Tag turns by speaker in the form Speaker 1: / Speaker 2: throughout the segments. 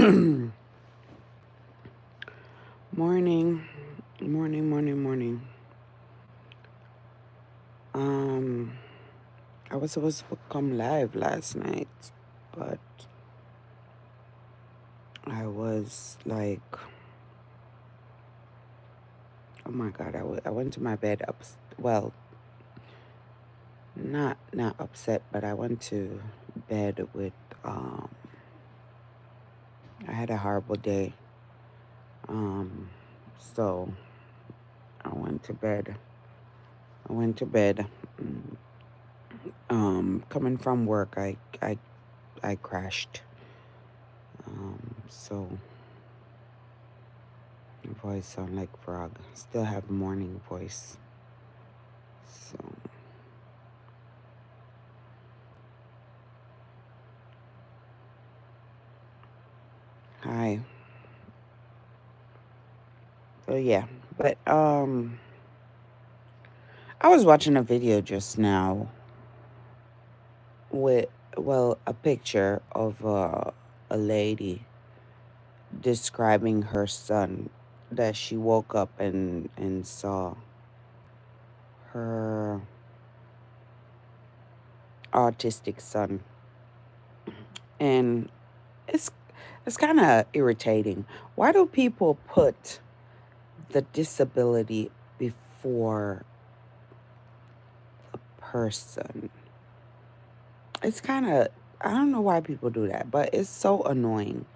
Speaker 1: Morning, morning. Um, I was supposed to come live last night, but I was like, oh my God, I went to my bed well, not upset, but I went to bed with, um, I had a horrible day. Um, so I went to bed. I went to bed. mm, Coming from work, I crashed. So my voice sound like frog. Still have morning voice. So hi. So yeah. But I was watching a video just now with a picture of a lady describing her son that she woke up and saw her autistic son. And it's it's kind of irritating. Why do people put the disability before person? It's kind of, I don't know why people do that, but it's so annoying.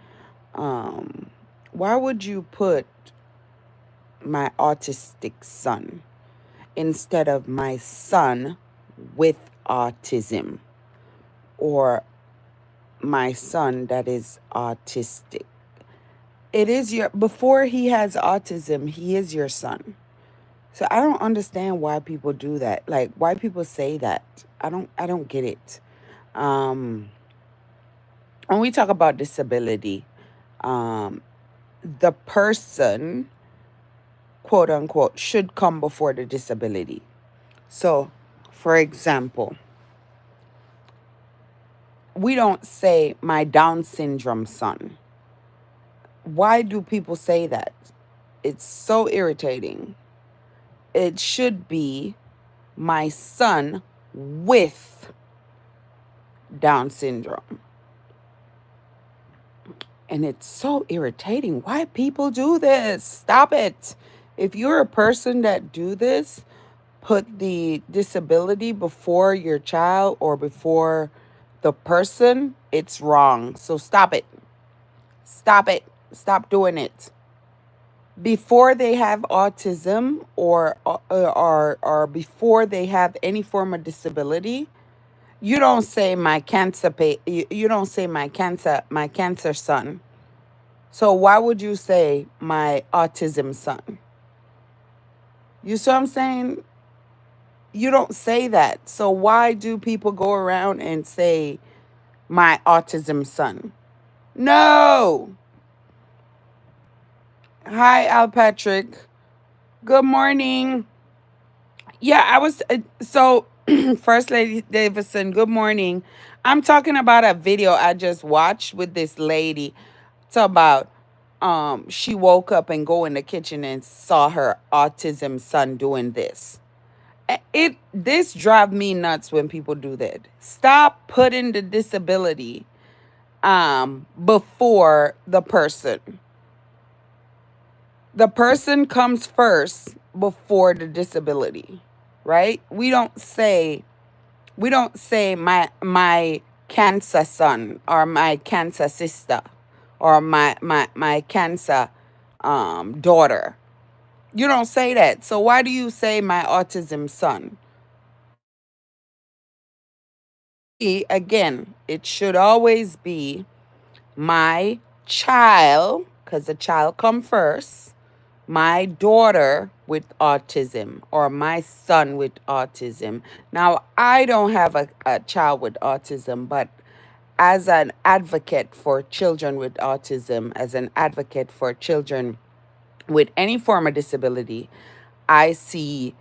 Speaker 1: Um, why would you put my autistic son instead of my son with autism or my son that is autistic? It is your, before he has autism, he is your son. So I don't understand why people do that. Like why people say that. I don't get it. Um when we talk about disability, um the person, quote unquote, should come before the disability. So, for example, we don't say my Down syndrome son. Why do people say that? It's so irritating. It should be my son with Down syndrome. And it's so irritating. Why people do this? Stop it. If you're a person that do this, put the disability before your child or before the person, it's wrong. So stop it. Stop it. Stop doing it. Before they have autism or before they have any form of disability, you don't say my you don't say my cancer son. So why would you say my autism son? You see what I'm saying? You don't say that. So why do people go around and say my autism son? No. Hi, Al Patrick. Good morning. Yeah, I was so First Lady Davidson. Good morning. I'm talking about a video I just watched with this lady. It's about she woke up and go in the kitchen and saw her autism son doing this. It this drive me nuts when people do that. Stop putting the disability before the person. The person comes first before the disability, right? We don't say my cancer son or my cancer sister or my cancer daughter. You don't say that. So why do you say my autism son? Again, it should always be my child, because the child come first, my daughter with autism or my son with autism. Now, I don't have a child with autism, but as an advocate for children with autism, as an advocate for children with any form of disability, I see,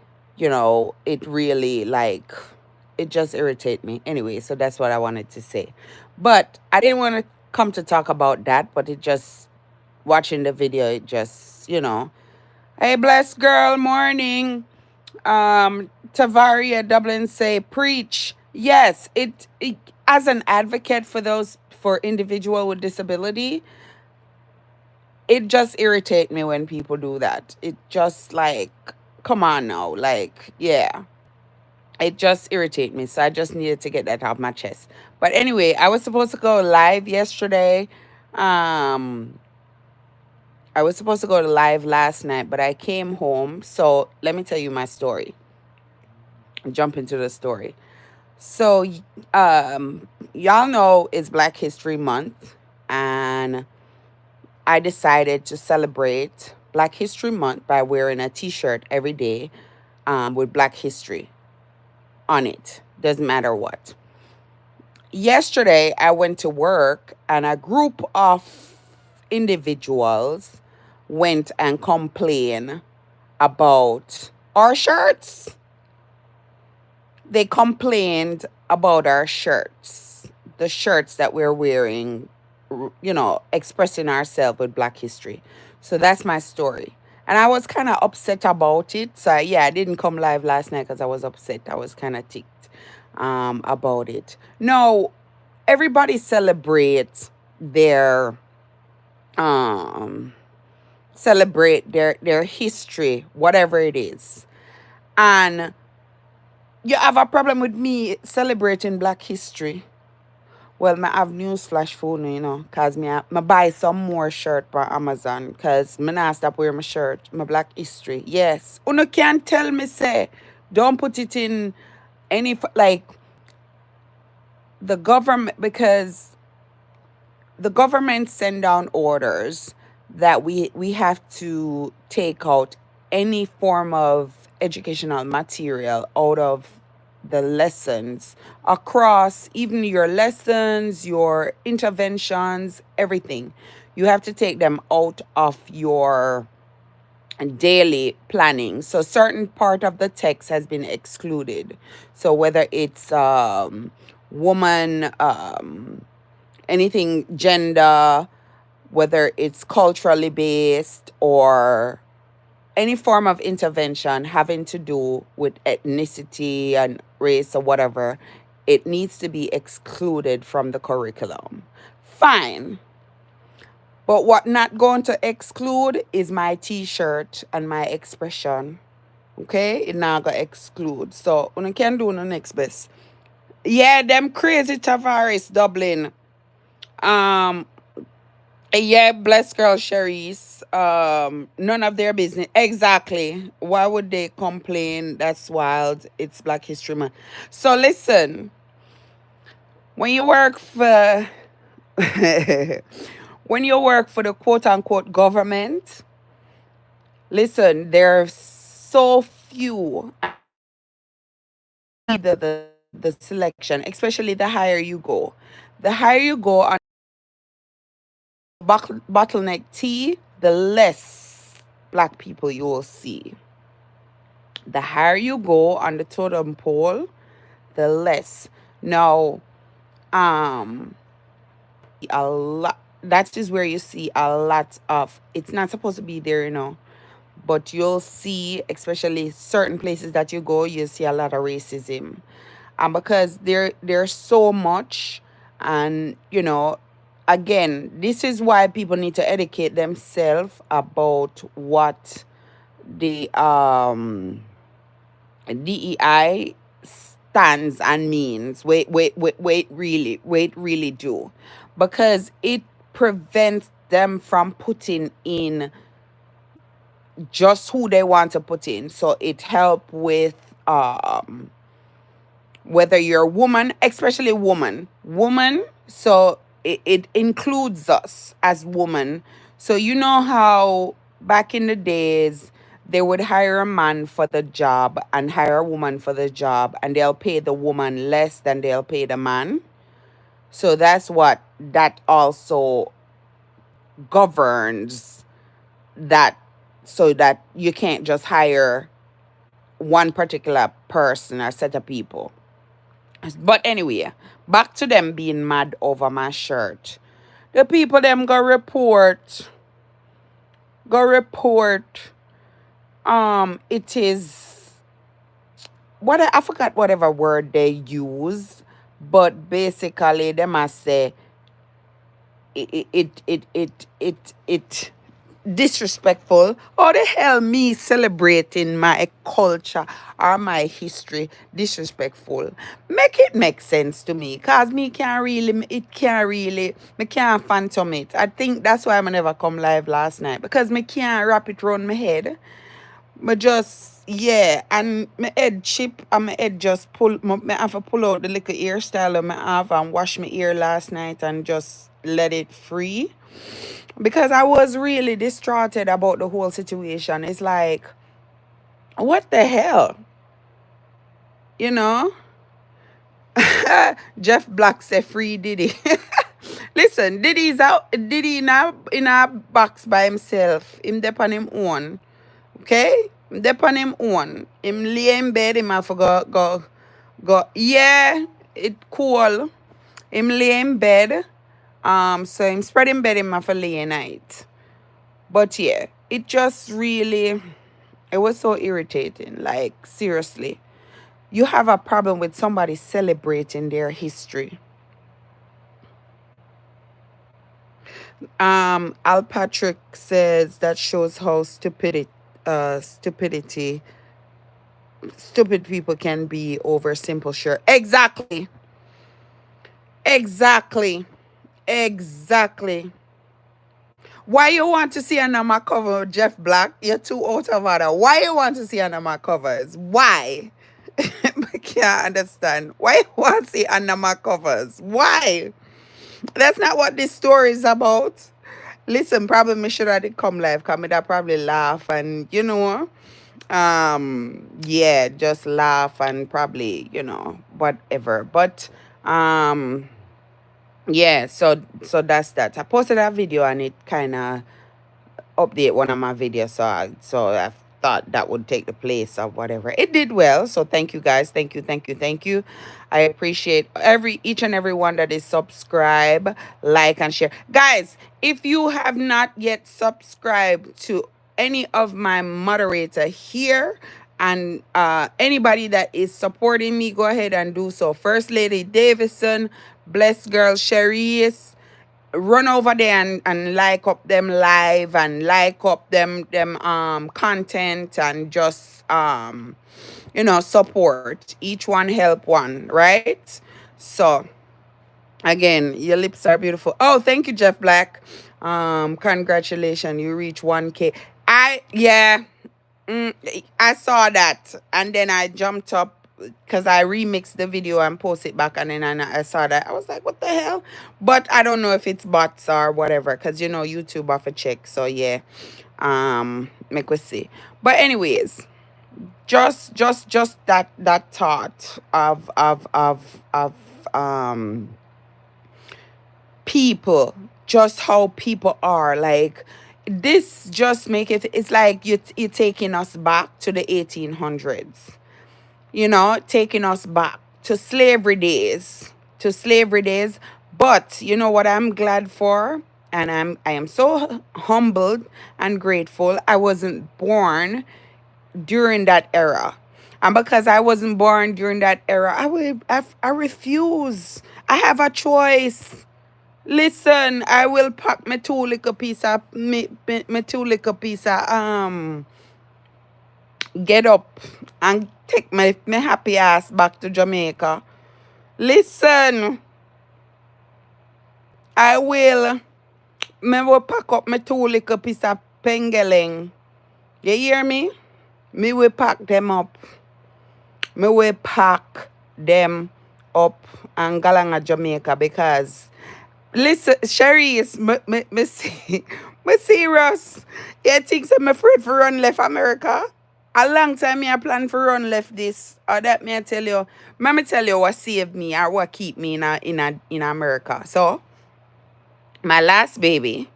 Speaker 1: it really it just irritates me. Anyway, so that's what I wanted to say. But I didn't want to. come to talk about that, but it just, watching the video, it just, Hey, blessed girl, morning. Tavaria Dublin say, preach. Yes, it as an advocate for those, for individual with disability, it just irritates me when people do that. It just like, come on now, like, yeah. It just irritates me. So I just needed to get that off my chest. But anyway, I was supposed to go live yesterday. Um, I was supposed to go to live last night, but I came home. So let me tell you my story. Jump into the story. So, y'all know it's Black History Month, and I decided to celebrate Black History Month by wearing a T-shirt every day, with Black History on it. Doesn't matter what. Yesterday, I went to work, and a group of individuals went and complained about our shirts. They complained about our shirts, the shirts that we're wearing, expressing ourselves with Black history. So that's my story. And I was kind of upset about it. So, yeah, I didn't come live last night because I was upset. I was kind of ticked about it. No, everybody celebrates their um their history, whatever it is. And you have a problem with me celebrating Black history. Well, I have news flash for you, because me buy some more shirt for Amazon, because me not stop wearing my shirt, my Black history. Yes. Uno can't tell me, say, don't put it in any, like, the government, because the government send down orders that we have to take out any form of educational material out of the lessons, across even your lessons, your interventions, everything. You have to take them out of your daily planning. So certain part of the text has been excluded. So whether it's woman, anything gender, whether it's culturally based, or any form of intervention having to do with ethnicity and race or whatever, it needs to be excluded from the curriculum. Fine. But what not going to exclude is my T-shirt and my expression. Okay? It not going to exclude. So, we can do the next best. Yeah, them crazy Tavares Dublin. Um, yeah, bless girl Cherise. None of their business. Exactly. Why would they complain? That's wild. It's Black History Month. So listen, when you work for when you work for the quote unquote government, listen, there's so few, the selection, especially the higher you go. The higher you go on bottleneck T, the less Black people you will see. The higher you go on the totem pole, the less. Now, um, a lot. That is where you see a lot of. It's not supposed to be there. But you'll see, especially certain places that you go, you see a lot of racism, and because there's so much, and again, this is why people need to educate themselves about what the DEI stands and means. Really do, because it prevents them from putting in just who they want to put in. So it help with whether you're a woman, especially woman. So it includes us as women. So you know how back in the days they would hire a man for the job and hire a woman for the job, and they'll pay the woman less than they'll pay the man. So that's what that also governs, that, so that you can't just hire one particular person or set of people. But anyway, back to them being mad over my shirt. The people them go report it is what I forgot whatever word they use, but basically they must say it disrespectful. How the hell me celebrating my culture or my history disrespectful? Make it make sense to me, cause me can't phantom it. I think that's why I never come live last night, because me can't wrap it around my head. Me just, yeah, and my head chip and my head just me have to pull out the little hairstyle that I have and wash my ear last night and just let it free, because I was really distraughted about the whole situation. It's like, what the hell, you know? Jeff Black said free Diddy. Listen, Diddy's out. Diddy in a box by himself. Him dep on him own. Okay? Him dep on him own. Him lay in bed. Him have to go. Yeah, it cool. Him lay in bed. So him spread in bed. Him have to lay in night. But yeah, it just really, it was so irritating. Like, seriously. You have a problem with somebody celebrating their history. Al Patrick says that shows how stupid people can be over simple shirt. Exactly. Exactly. Exactly. Why you want to see under my cover, Jeff Black? You're too out of order. Why you want to see under my covers? Why? I can't understand. Why you want to see under my covers? Why? That's not what this story is about. Listen, probably me should have come live, because I'd probably laugh and, yeah, just laugh and probably, whatever. But yeah, so that's that. I posted that video and it kind of update one of my videos, so I thought that would take the place of whatever. It did well, so thank you guys. Thank you. I appreciate each and every one that is subscribe, like, and share. Guys, if you have not yet subscribed to any of my moderator here, and anybody that is supporting me, go ahead and do so. First Lady Davison, Blessed Girl Cherise, run over there and like up them live and like up them content, and just support each one, help one, right? So again, your lips are beautiful. Oh, thank you, Jeff Black. Congratulations, you reach 1K. I saw that, and then I jumped up because I remixed the video and post it back, and then I saw that. I was like, what the hell? But I don't know if it's bots or whatever, because YouTube off a check. So yeah, make we see. But anyways, just that thought of people, just how people are, like, this just make it's like you're taking us back to the 1800s, taking us back to slavery days, But you know what I'm glad for? And I am so humbled and grateful I wasn't born during that era. And because I wasn't born during that era, I refuse. I have a choice. Listen, I will pack my two little piece of get up and take my happy ass back to Jamaica. Listen, me will pack up my two little piece of pengeling. You hear me? Me will pack them up. Me will pack them up and galanga Jamaica, because listen, Sherry is me serious. You think I'm afraid for run left America? A long time me I plan for run left this. Or that me I tell you. Let me tell you what saved me or what keep me in America. So my last baby,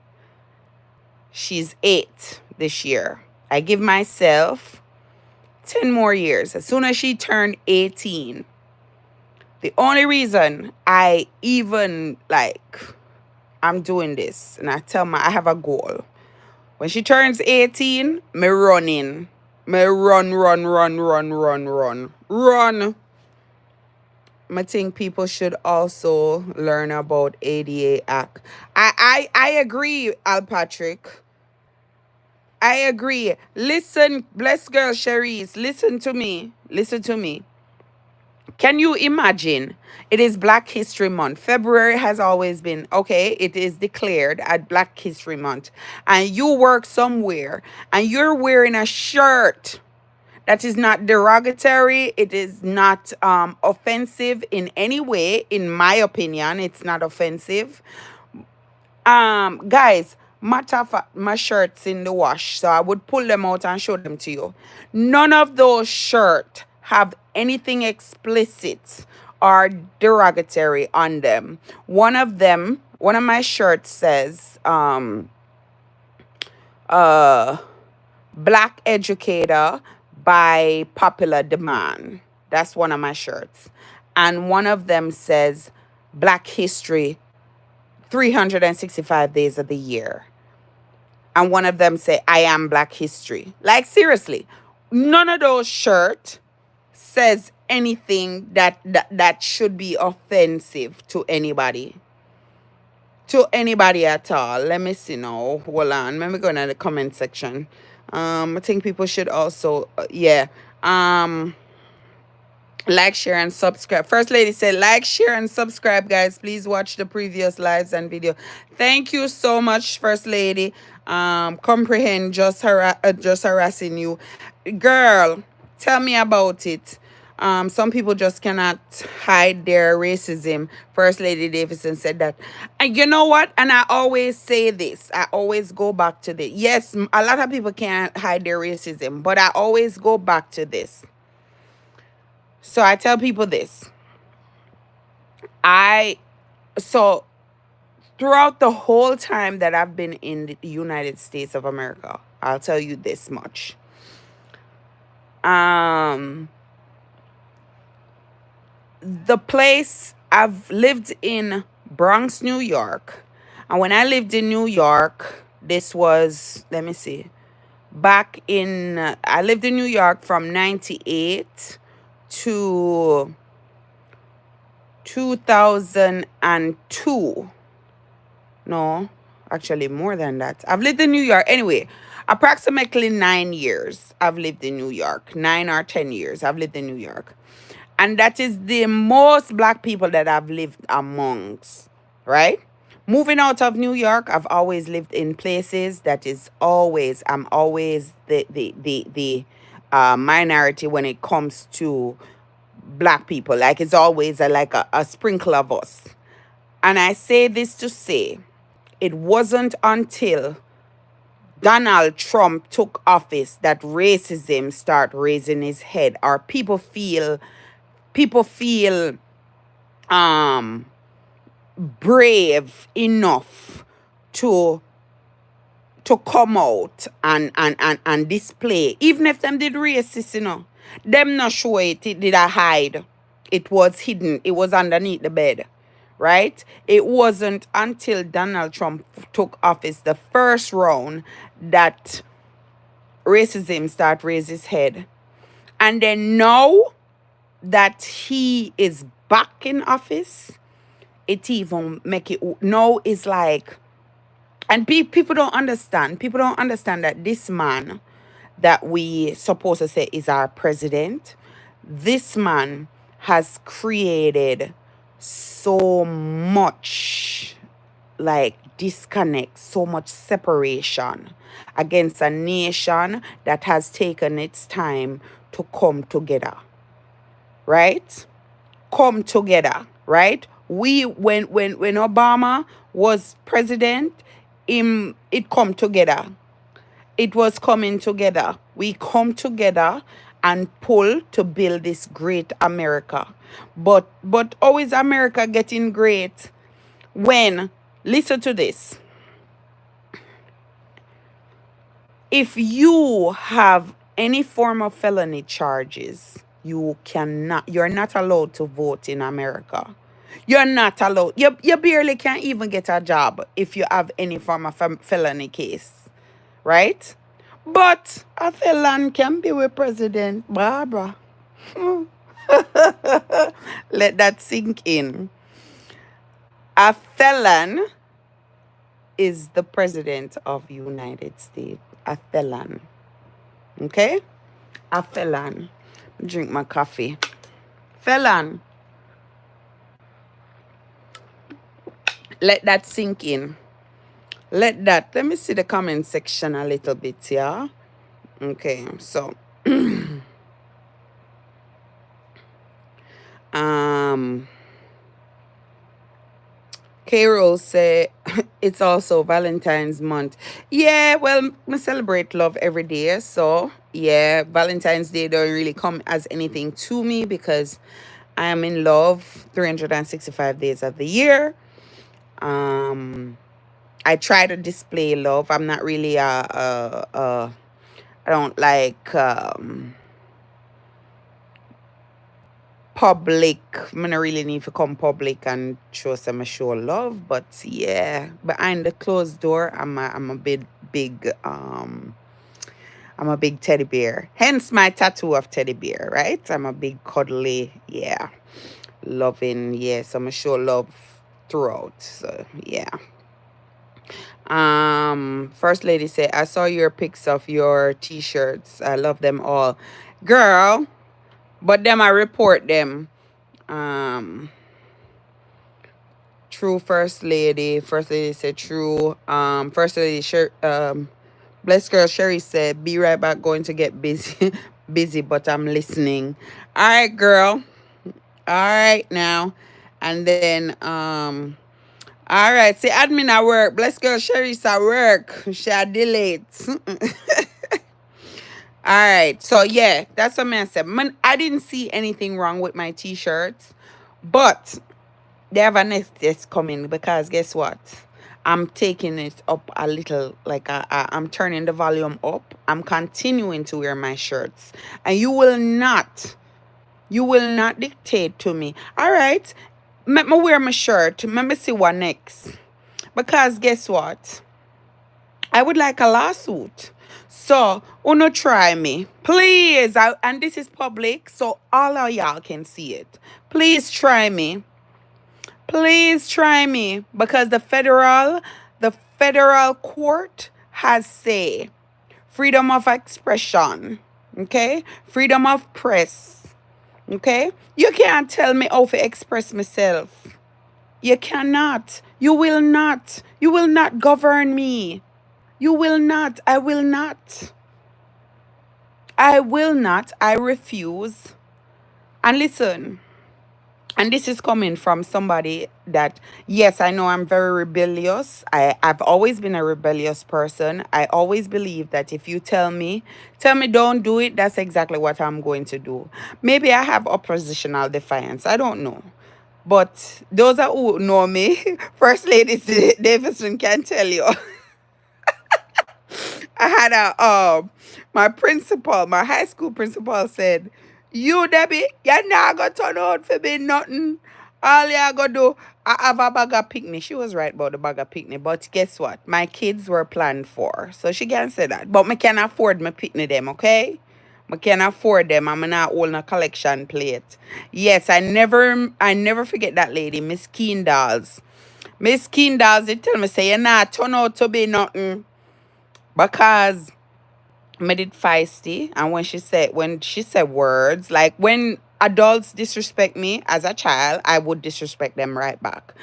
Speaker 1: she's 8 this year. I give myself 10 more years. As soon as she turned 18. The only reason I even I'm doing this. And I tell my, I have a goal. When she turns 18, me running. Me run, run, run, run, run, run. Run. I think people should also learn about ADA Act. I agree, Al Patrick. I agree. Listen, blessed girl Cherise, listen to me. Listen to me. Can you imagine? It is Black History Month. February has always been, okay, it is declared at Black History Month. And you work somewhere and you're wearing a shirt that is not derogatory. It is not offensive in any way. In my opinion, it's not offensive. Guys, my shirts in the wash, so I would pull them out and show them to you. None of those shirts have anything explicit or derogatory on them. One of my shirts says, uh, Black Educator by popular demand. That's one of my shirts. And one of them says Black History 365 days of the year. And one of them say I am Black History. Like seriously, none of those shirts says anything that should be offensive to anybody. To anybody at all. Let me see now. Hold on. Let me go into the comment section. I think people should also, yeah. Like, share, and subscribe. First lady said, like, share, and subscribe, guys. Please watch the previous lives and video. Thank you so much, First lady. Comprehend just harassing you. Girl, tell me about it. Some people just cannot hide their racism. First Lady Davidson said that. And you know what? And I always say this. I always go back to this. Yes, a lot of people can't hide their racism, but I always go back to this. So I tell people this. So throughout the whole time that I've been in the United States of America, I'll tell you this much. The place I've lived in Bronx, New York. And when I lived in New York, this was, let me see, back in, I lived in New York from 98 to 2002. No, actually more than that. I've lived in New York. Anyway, approximately 9 years I've lived in New York. 9 or 10 years I've lived in New York. And that is the most Black people that I've lived amongst, right? Moving out of New York, I've always lived in places that is always, I'm always the minority when it comes to Black people. Like it's always a sprinkle of us. And I say this to say, it wasn't until Donald Trump took office that racism start raising his head, or people feel brave enough to come out and display, even if them did racist, them not show it did a hide. It was hidden, it was underneath the bed, right? It wasn't until Donald Trump took office the first round that racism start raise his head. And then now that he is back in office, it even make it now is like, and people don't understand. People don't understand that this man that we supposed to say is our president, this man has created so much like disconnect, so much separation against a nation that has taken its time to come together. Right? Come together, right? We when Obama was president, it come together. It was coming together. We come together and pull to build this great America. But how is America getting great? When, listen to this. If you have any form of felony charges, you're not allowed to vote in America. You're not allowed. You barely can even get a job if you have any form of felony case, right? But a felon can be with President Barbara. Let that sink in. A felon is the president of United States. A felon. Okay? A felon. Drink my coffee. Felon. Let that sink in. Let me see the comment section a little bit, yeah? Okay, so Carol say it's also Valentine's month. Yeah, well, I celebrate love every day. So yeah, Valentine's Day don't really come as anything to me because I am in love 365 days of the year. I try to display love. I'm not really I don't like public. I don't really need to come public and show love. But yeah, behind the closed door, I'm a big I'm a big teddy bear. Hence my tattoo of teddy bear, right? I'm a big cuddly, yeah, loving, yes. I'm gonna show love throughout. So yeah. First lady say, I saw your pics of your t-shirts. I love them all. Girl, but them I report them. True first lady. First lady said true. First lady blessed girl Sherry said, be right back, going to get busy. Busy, but I'm listening. All right, girl. All right now. And then all right, see admin at work. Blessed girl Sherry's at work. She a delete. All right, so yeah, that's what I said. Man, I didn't see anything wrong with my t-shirts, but they have a next test coming because guess what? I'm taking it up a little, like I'm turning the volume up. I'm continuing to wear my shirts, and you will not dictate to me. All right, let me wear my shirt. Let me see what next. Because guess what? I would like a lawsuit. So, uno try me. Please. And this is public, so all of y'all can see it. Please try me. Please try me. Because the federal court has say freedom of expression. Okay? Freedom of press. Okay? You can't tell me how to express myself. You cannot. You will not. You will not govern me. You will not. I will not. I will not. I refuse. And listen, and this is coming from somebody that, yes, I know I'm very rebellious. I've always been a rebellious person. I always believe that if you tell me don't do it, that's exactly what I'm going to do. Maybe I have oppositional defiance. I don't know. But those who know me, First Lady Davidson can tell you. I had my principal, my high school principal said, you Debbie, you're not gonna turn out for me nothing. All you gonna do, I have a bag of picnic. She was right about the bag of picnic, but guess what? My kids were planned for. So she can't say that. But me can afford my picnic them, okay? I can afford them. I'm not holding a collection plate. Yes, I never forget that lady, Miss Keen Dolls. Miss Keen Dolls, they tell me say you're not turn out to be nothing. Because made it feisty, and when she said words, like when adults disrespect me as a child, I would disrespect them right back.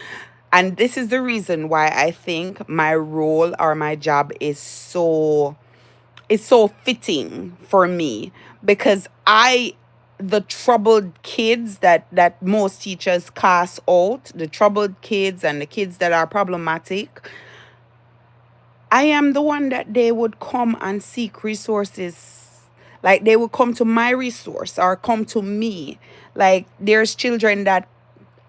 Speaker 1: And this is the reason why I think my role or my job is so fitting for me, because the troubled kids that most teachers cast out, the troubled kids and the kids that are problematic, I am the one that they would come and seek resources. Like they would come to my resource or come to me. Like there's children that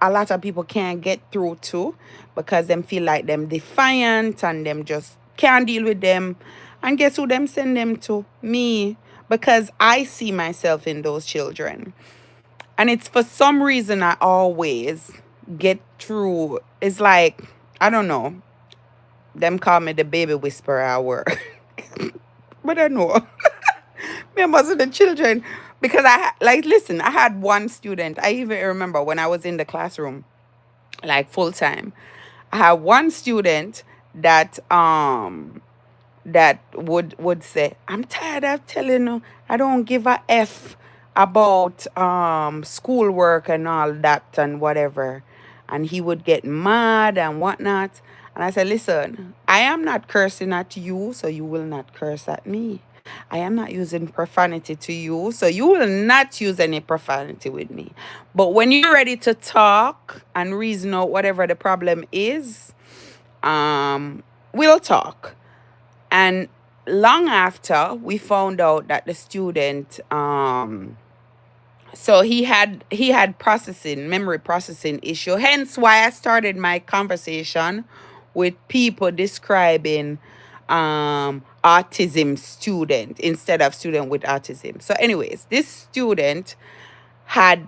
Speaker 1: a lot of people can't get through to because them feel like them defiant and them just can't deal with them. And guess who them send them to? Me. Because I see myself in those children. And it's for some reason I always get through. It's like, I don't know. Them call me the baby whisperer at work. But I know. Members of the children. Because like, listen, I had one student. I even remember when I was in the classroom, like full time. I had one student that would say, I'm tired of telling you I don't give a F about schoolwork and all that and whatever. And he would get mad and whatnot. And I said, listen, I am not cursing at you, so you will not curse at me. I am not using profanity to you, so you will not use any profanity with me. But when you're ready to talk and reason out whatever the problem is, we'll talk. And long after we found out that the student, so he had memory processing issue, hence why I started my conversation with people describing autism student instead of student with autism. So anyways, this student had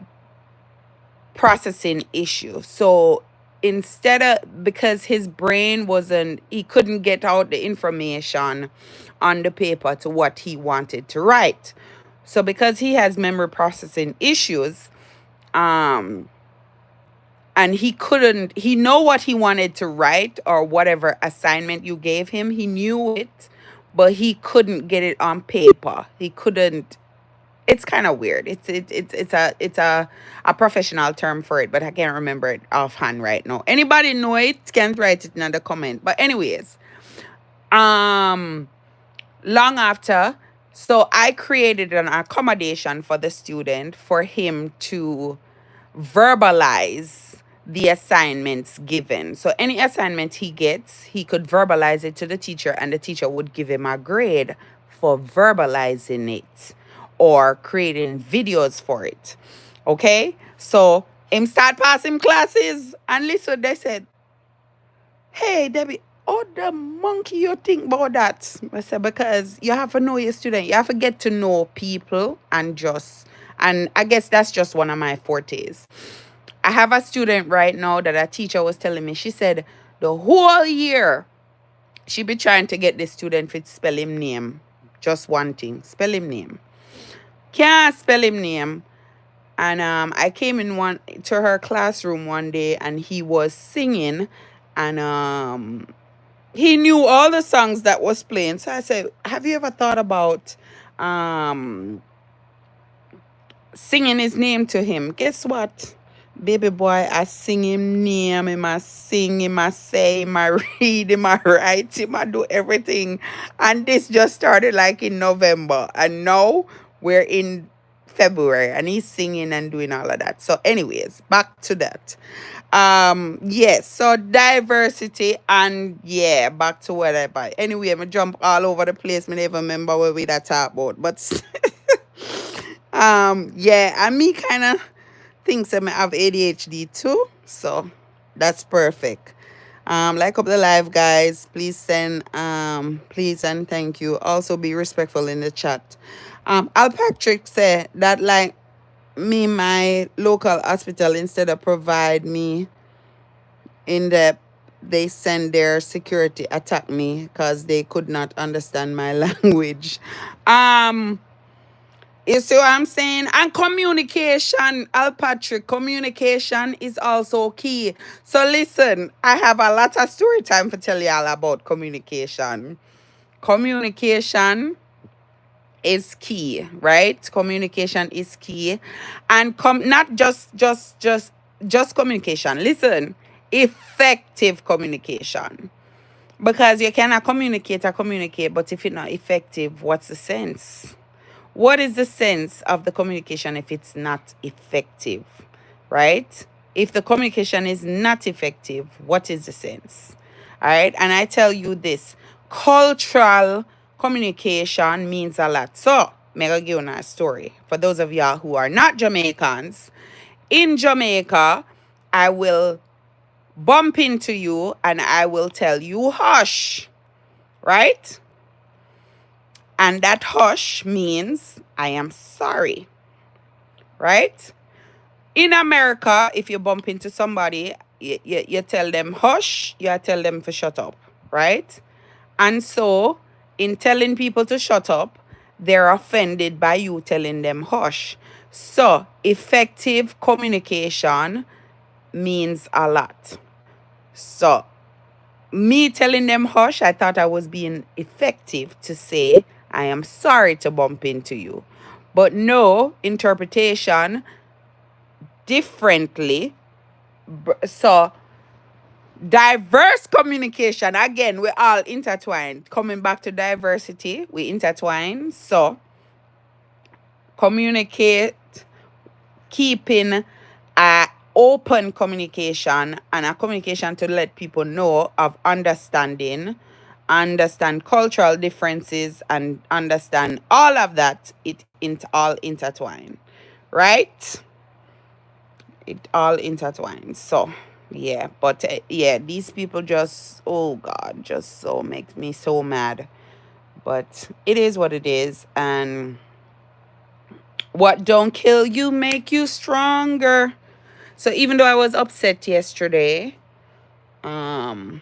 Speaker 1: processing issue. So instead of, because his brain wasn't, he couldn't get out the information on the paper to what he wanted to write. So because he has memory processing issues, um, and he know what he wanted to write or whatever assignment you gave him, he knew it, but he couldn't get it on paper. He couldn't, it's kind of weird. It's a professional term for it, but I can't remember it offhand right now. Anybody know it? Can write it in the comment. But anyways, um, long after, so I created an accommodation for the student for him to verbalize the assignments given. So any assignment he gets, he could verbalize it to the teacher, and the teacher would give him a grade for verbalizing it or creating videos for it. Okay? So him start passing classes, and listen, they said, hey, Debbie, oh, the monkey you think about that? I said, because you have to know your student. You have to get to know people and I guess that's just one of my fortes. I have a student right now that a teacher was telling me, she said the whole year she be trying to get this student to spell him name. Just one thing, spell him name. Can't spell him name. And I came in one to her classroom one day, and he was singing, and he knew all the songs that was playing. So I said, have you ever thought about um singing his name to him? Guess what? Baby boy, I sing him name, him I sing, him I say, him I read, him I write, him I do everything. And this just started like in November. And now we're in February, and he's singing and doing all of that. So anyways, back to that. Yes, so diversity, and yeah, back to whatever. Anyway, I'm jump all over the place. Me never remember what we that talk about. But yeah, and me kind of thinks I may have ADHD too. So that's perfect. Like up the live, guys. Please send please and thank you. Also be respectful in the chat. Al Patrick said that, like, me, my local hospital, instead of provide me in the, they send their security attack me because they could not understand my language. You see what I'm saying? And communication, Al Patrick, communication is also key. So listen, I have a lot of story time to tell y'all about communication. Communication is key, right? Communication is key. And not just communication. Listen, effective communication. Because you cannot communicate, but if it's not effective, what's the sense? What is the sense of the communication if it's not effective, right? If the communication is not effective, what is the sense? All right. And I tell you this, cultural communication means a lot. So, I'm going to give you a story. For those of y'all who are not Jamaicans, in Jamaica, I will bump into you and I will tell you hush, right? And that hush means I am sorry, right? In America, if you bump into somebody, you tell them hush, you tell them to shut up, right? And so, in telling people to shut up, they're offended by you telling them hush. So, effective communication means a lot. So, me telling them hush, I thought I was being effective to say, I am sorry to bump into you. But no, interpretation differently. So, diverse communication, again, we're all intertwined. Coming back to diversity, we intertwine. So, communicate, keeping a open communication and a communication to let people know of understanding, understand cultural differences, and understand all of that. It all intertwined, right? It all intertwines. So yeah, but yeah, these people just, oh god, just so makes me so mad. But it is what it is, and what don't kill you make you stronger. So even though I was upset yesterday, um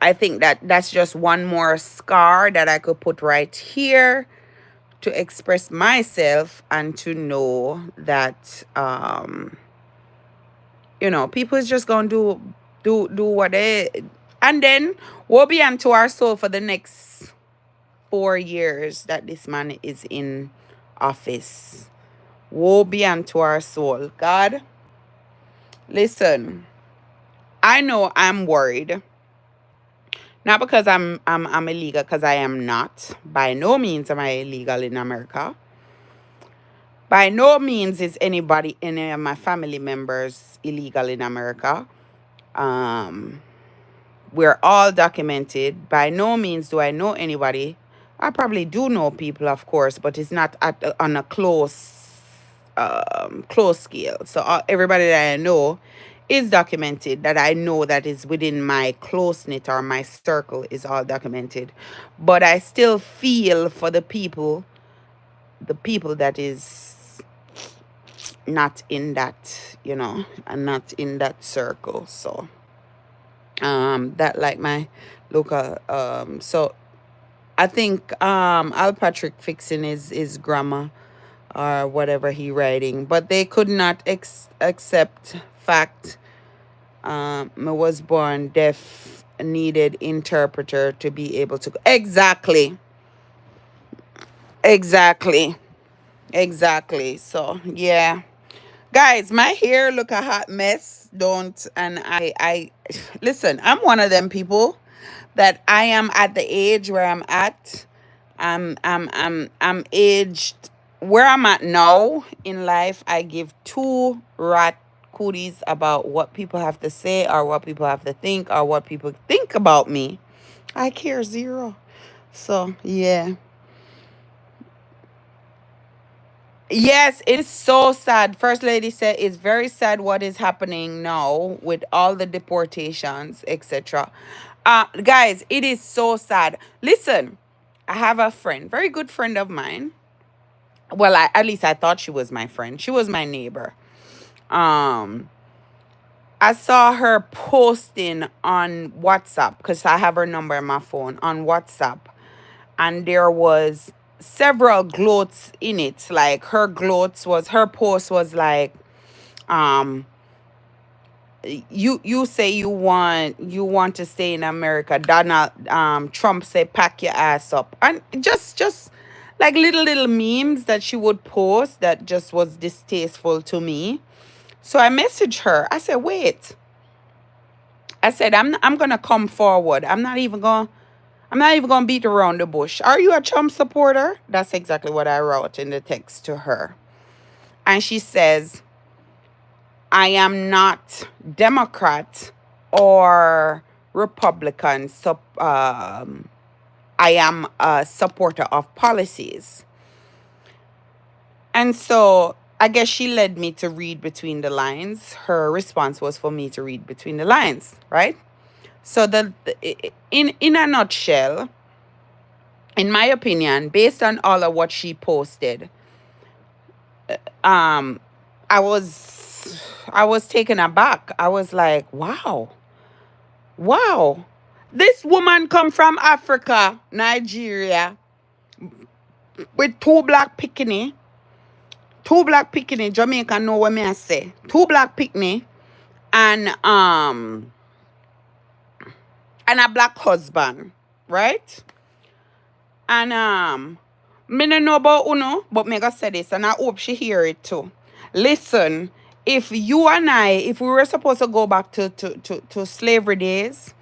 Speaker 1: I think that that's just one more scar that I could put right here to express myself and to know that people is just gonna do what they, and then woe be unto our soul for the next 4 years that this man is in office. Woe be unto our soul. God, listen, I know I'm worried. Not because I'm illegal, because I am not. By no means am I illegal in America. By no means is any of my family members illegal in America. Um, we're all documented. By no means do I know anybody. I probably do know people, of course, but it's not on a close scale. So everybody that I know is documented. That I know that is within my close knit or my circle is all documented. But I still feel for the people that is not in that, and not in that circle. So that like my local so I think Al Patrick fixing his grammar or whatever he writing, but they could not accept fact. I was born deaf, needed interpreter to be able to exactly, exactly, exactly. So yeah, guys, my hair look a hot mess. Don't, and I listen. I'm one of them people that I am at the age where I'm at. I'm aged where I'm at now in life. I give two rat cooties about what people have to say or what people have to think or what people think about me. I care zero. So yeah. Yes, it's so sad. First Lady said it's very sad what is happening now with all the deportations, etc. Guys, it is so sad. Listen, I have a friend, very good friend of mine. Well, at least I thought she was my friend. She was my neighbor. Um, I saw her posting on WhatsApp because I have her number in my phone on WhatsApp, and there was several gloats in it. Like her post was like, um, you say you want to stay in America. Donald Trump say pack your ass up, and just like little memes that she would post that just was distasteful to me. So I messaged her. I said, wait. I said, I'm gonna come forward. I'm not even gonna beat around the bush. Are you a Trump supporter? That's exactly what I wrote in the text to her. And she says, I am not Democrat or Republican. So I am a supporter of policies. And so I guess she led me to read between the lines. Her response was for me to read between the lines, right? So in a nutshell, in my opinion, based on all of what she posted, um, I was taken aback. I was like, wow, wow. This woman come from Africa, Nigeria, with two black picnic, Jamaica know what me I say. Two black picnic and and a black husband, right? And me no know about Uno, but me gonna say this, and I hope she hear it too. Listen, if you and I, if we were supposed to go back to slavery days,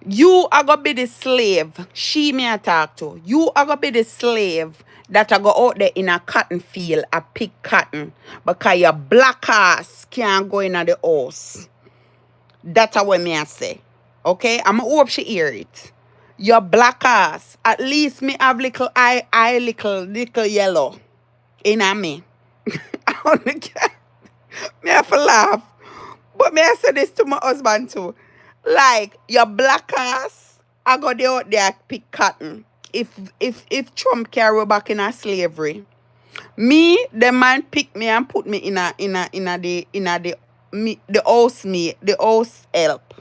Speaker 1: you are gonna be the slave. She me I talk to. You are gonna be the slave that I go out there in a cotton field, a pick cotton, because your black ass can't go in the house. That's what me I say. Okay? I'm hope she hear it. Your black ass. At least me have little eye little yellow in a me. I only can me have to laugh. But may I say this to my husband too. Like your black ass, I go there out there pick cotton. If Trump carry back in a slavery, me the man pick me and put me the house help.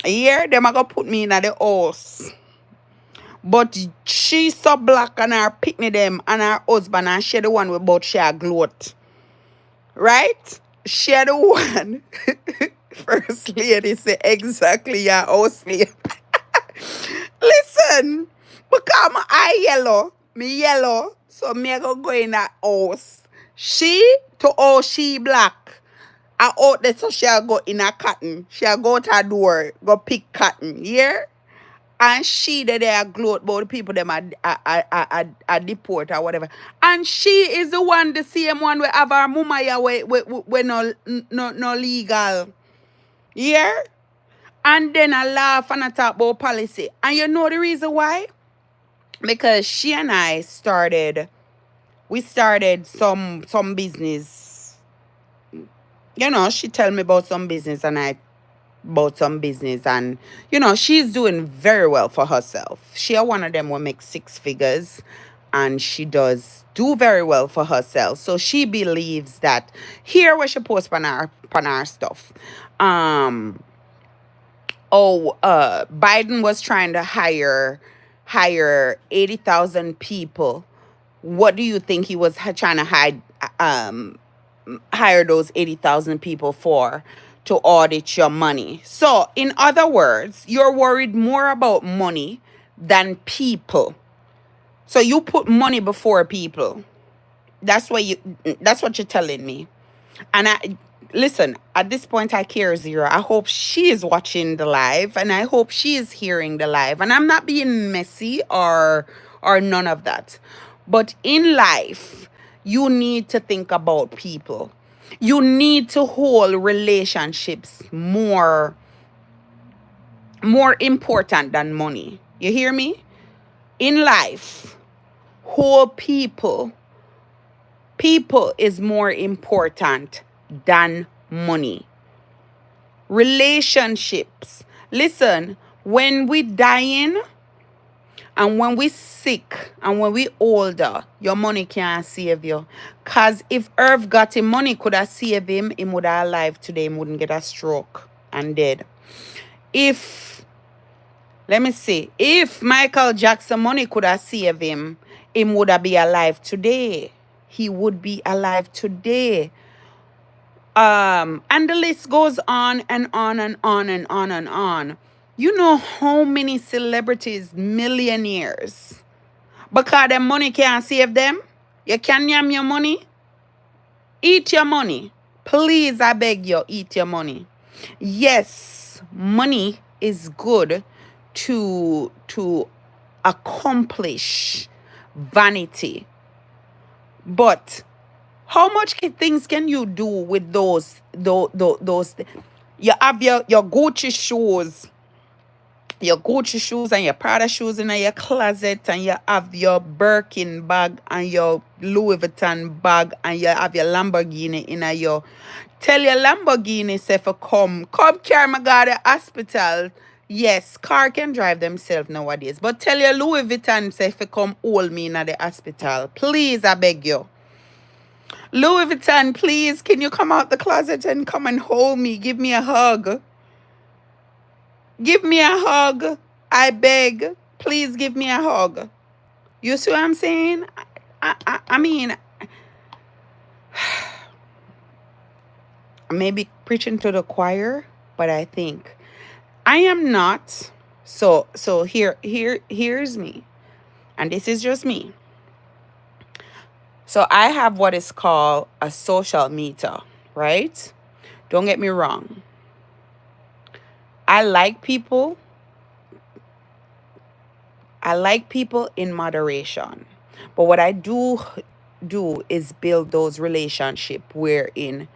Speaker 1: Here them a go put me in the house. But she so black and her pick me them and her husband and she the one with both she a gloat. Right? She the one. First lady say exactly your house slave. Listen, because my eye yellow, me yellow, so me go in that house. She to all she black. I out there so she'll go in a cotton. She'll go to her door, go pick cotton. Yeah? And she that they are gloat about the people them are deport or whatever. And she is the one, the same one we have our mama here we no legal. Yeah? And then I laugh and I talk about policy. And you know the reason why? Because she and I started some business. You know, she tell me about some business and I about some business, and you know she's doing very well for herself. She one of them will make six figures and she does do very well for herself. So she believes that here where she posts on our stuff. Biden was trying to hire 80,000 people. What do you think he was trying to hire those 80,000 people for? To audit your money. So, in other words, you're worried more about money than people. So you put money before people. That's what you're telling me. And I listen, at this point I care zero. I hope she is watching the live and I hope she is hearing the live. And I'm not being messy or none of that. But in life, you need to think about people. You need to hold relationships more important than money. You hear me? In life, hold people. People is more important than money. Relationships. Listen, when we dying and when we sick and when we older, your money can't save you. Cause if Irv got him money could have saved him, he would have alive today, he wouldn't get a stroke and dead. If Michael Jackson money could have saved him, he would have be alive today. He would be alive today. And the list goes on and on and on and on and on. You know how many celebrities, millionaires, because their money can't save them? You can yam your money? Eat your money. Please, I beg you, eat your money. Yes, money is good to accomplish vanity. But how much things can you do with those? You have your Gucci shoes. Your Gucci shoes and your Prada shoes in your closet, and you have your Birkin bag and your Louis Vuitton bag, and you have your Lamborghini in your. Tell your Lamborghini say for come carry my God to the hospital. Yes, car can drive themselves nowadays, but tell your Louis Vuitton say for come hold me in the hospital. Please, I beg you. Louis Vuitton, please, can you come out the closet and come and hold me? Give me a hug. Give me a hug. I beg. Please give me a hug. You see what I'm saying? I mean, maybe preaching to the choir, but I think I am not. So here's me. And this is just me. So I have what is called a social meter, right? Don't get me wrong. I like people. I like people in moderation. But what I do is build those relationships wherein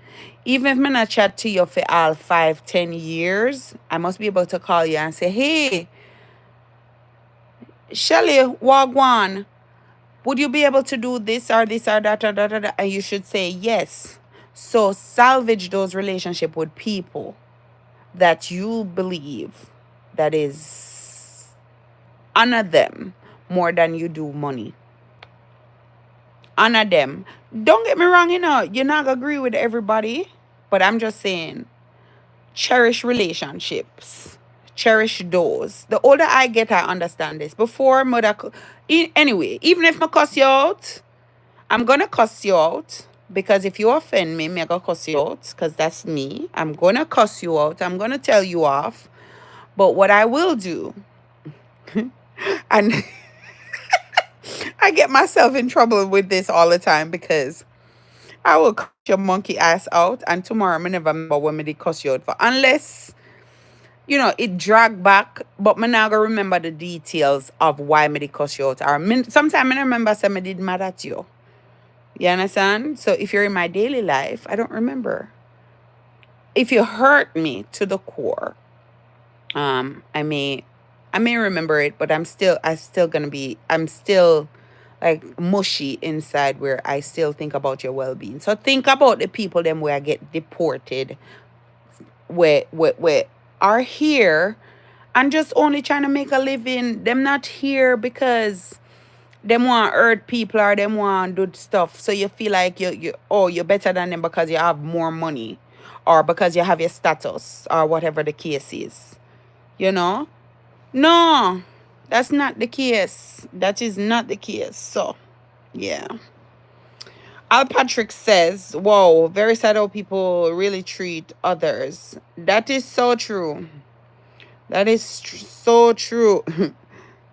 Speaker 1: even if I'm not chat to you for all 5, 10 years, I must be able to call you and say, hey, Shelly, Wagwan, would you be able to do this or that or that, or that? And you should say yes. So salvage those relationships with people that you believe that is honor them more than you do money. Honor them. Don't get me wrong, you're not gonna agree with everybody, but I'm just saying, cherish relationships. Cherish those. The older I get, I understand this. Before mother, anyway, even if I cuss you out, I'm gonna cuss you out because if you offend me, I'm gonna cuss you out because that's me. I'm gonna cuss you out. I'm gonna tell you off. But what I will do, and I get myself in trouble with this all the time because I will cuss your monkey ass out, and tomorrow I never remember when me did cuss you out for, unless it drag back, but me not gonna remember the details of why me did cuss you out. Or sometimes I remember say me did mad at you. You understand? So if you're in my daily life, I don't remember. If you hurt me to the core, I may remember it, but I'm still like mushy inside where I still think about your well being. So think about the people them where I get deported, where are here and just only trying to make a living. Them not here because them want hurt people or them want do stuff. So you feel like you're better than them because you have more money or because you have your status or whatever the case is. You know? No, that's not the case. That is not the case. So yeah. Al Patrick says, whoa, very sad how people really treat others. That is so true. That is so true.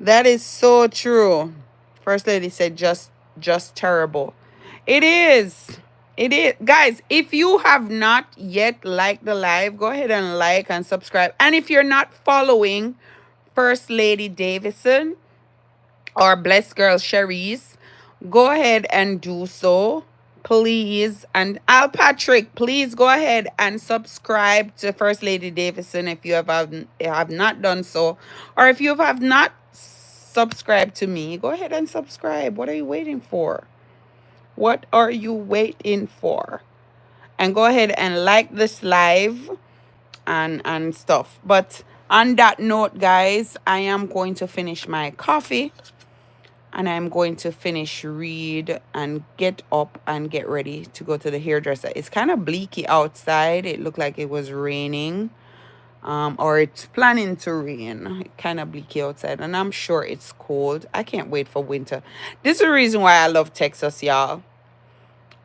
Speaker 1: That is so true. First lady said just terrible. It is. It is. Guys, if you have not yet liked the live, go ahead and like and subscribe. And if you're not following First Lady Davison or Blessed Girl Cherise, go ahead and do so, please. And Al Patrick, please go ahead and subscribe to First Lady Davison if you have not done so. Or if you have not subscribed to me, go ahead and subscribe. What are you waiting for? What are you waiting for? And go ahead and like this live and stuff. But on that note, guys, I am going to finish my coffee and I'm going to finish read and get up and get ready to go to the hairdresser. It's kind of bleaky outside. It looked like it was raining, or it's planning to rain. Kind of bleaky outside, and I'm sure it's cold. I can't wait for winter. This is the reason why I love Texas, y'all.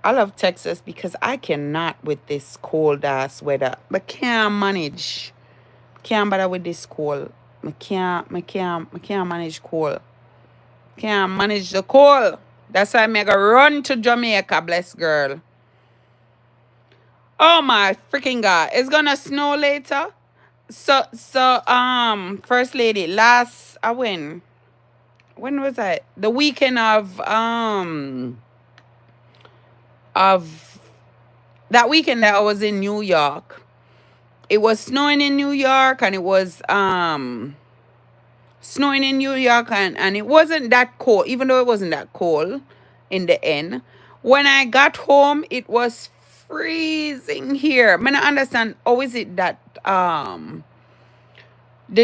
Speaker 1: I love Texas because I cannot with this cold ass weather. But can't manage. Can't bother with this cold. I can't manage cold. Can't manage the cold. That's why I'm gonna run to Jamaica, bless girl. Oh my freaking god. It's gonna snow later. So First Lady, last when was that? The weekend of that weekend that I was in New York. It was snowing in New York and it was snowing in New York and it wasn't that cold, even though it wasn't that cold in the end. When I got home, it was freezing here. I mean, I understand how is it that the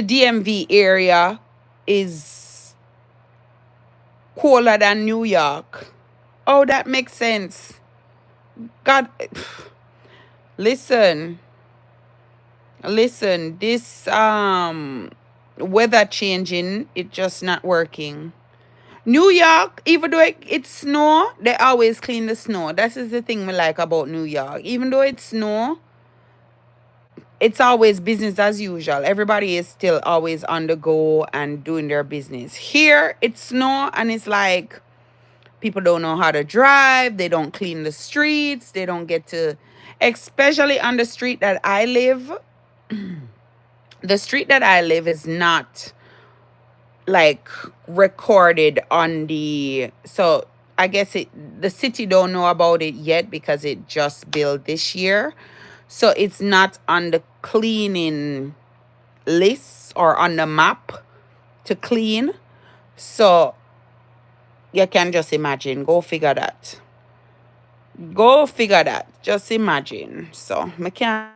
Speaker 1: DMV area is colder than New York. Oh, that makes sense. God, listen, listen. This weather changing, it just not working. New York, even though it's snow, they always clean the snow. That is the thing we like about New York. Even though it's snow, it's always business as usual. Everybody is still always on the go and doing their business. Here, it's snow and it's like people don't know how to drive. They don't clean the streets. They don't get to, especially on the street that I live. The street that I live is not like recorded on the, so I guess the city don't know about it yet because it just built this year. So it's not on the cleaning list or on the map to clean. So you can just imagine. Go figure that. Go figure that. Just imagine. So I can't